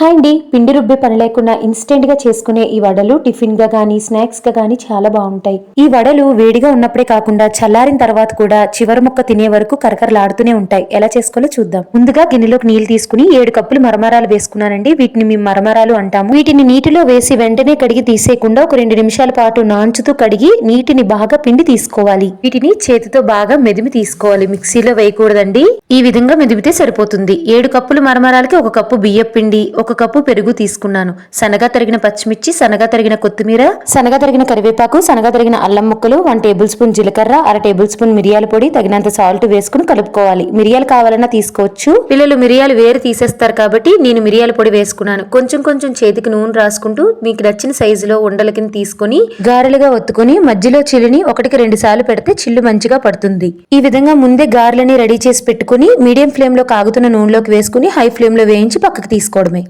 Hi అండి. పిండి రుబ్బే పని లేకుండా ఇన్స్టెంట్ గా చేసుకునే ఈ వడలు టిఫిన్ గా గానీ స్నాక్స్ గా గానీ చాలా బాగుంటాయి. ఈ వడలు వేడిగా ఉన్నప్పుడే కాకుండా చల్లారిన తర్వాత కూడా చివరి ముక్క తినే వరకు కరకరలాడుతూనే ఉంటాయి. ఎలా చేసుకోవాలో చూద్దాం. ముందుగా గిన్నెలోకి నీళ్లు తీసుకుని 7 కప్పులు మరమరాలు వేసుకున్నానండి. వీటిని మేము మరమరాలు అంటాము. వీటిని నీటిలో వేసి వెంటనే కడిగి తీసేయకుండా ఒక 2 నిమిషాల పాటు నాంచుతూ కడిగి నీటిని బాగా పిండి తీసుకోవాలి. వీటిని చేతితో బాగా మెదిమి తీసుకోవాలి. మిక్సీలో వేయకూడదండి. ఈ విధంగా మెదిమితే సరిపోతుంది. 7 కప్పులు మరమరాలకి 1 కప్పు బియ్యం పిండి, 1 కప్పు పెరుగు తీసుకున్నాను. సన్నగా తరిగిన పచ్చిమిర్చి, సన్నగా తరిగిన కొత్తిమీర, సన్నగా తరిగిన కరివేపాకు, సన్నగా తరిగిన అల్లం ముక్కలు, 1 టేబుల్ స్పూన్ జీలకర్ర, 1/2 టేబుల్ స్పూన్ మిరియాల పొడి, తగినంత సాల్ట్ వేసుకుని కలుపుకోవాలి. మిరియాలు కావాలన్నా తీసుకోవచ్చు. పిల్లలు మిరియాలు వేరు తీసేస్తారు కాబట్టి నేను మిరియాల పొడి వేసుకున్నాను. కొంచెం కొంచెం చేతికి నూనె రాసుకుంటూ మీకు నచ్చిన సైజులో ఉండల కింద తీసుకుని గారెలుగా ఒత్తుకుని మధ్యలో చిల్లుని 1కి 2 సార్లు పెడితే చిల్లు మంచిగా పడుతుంది. ఈ విధంగా ముందే గారెలని రెడీ చేసి పెట్టుకుని మీడియం ఫ్లేమ్ లో కాగుతున్న నూనెలోకి వేసుకుని హై ఫ్లేమ్ లో వేయించి పక్కకు తీసుకోవడమే.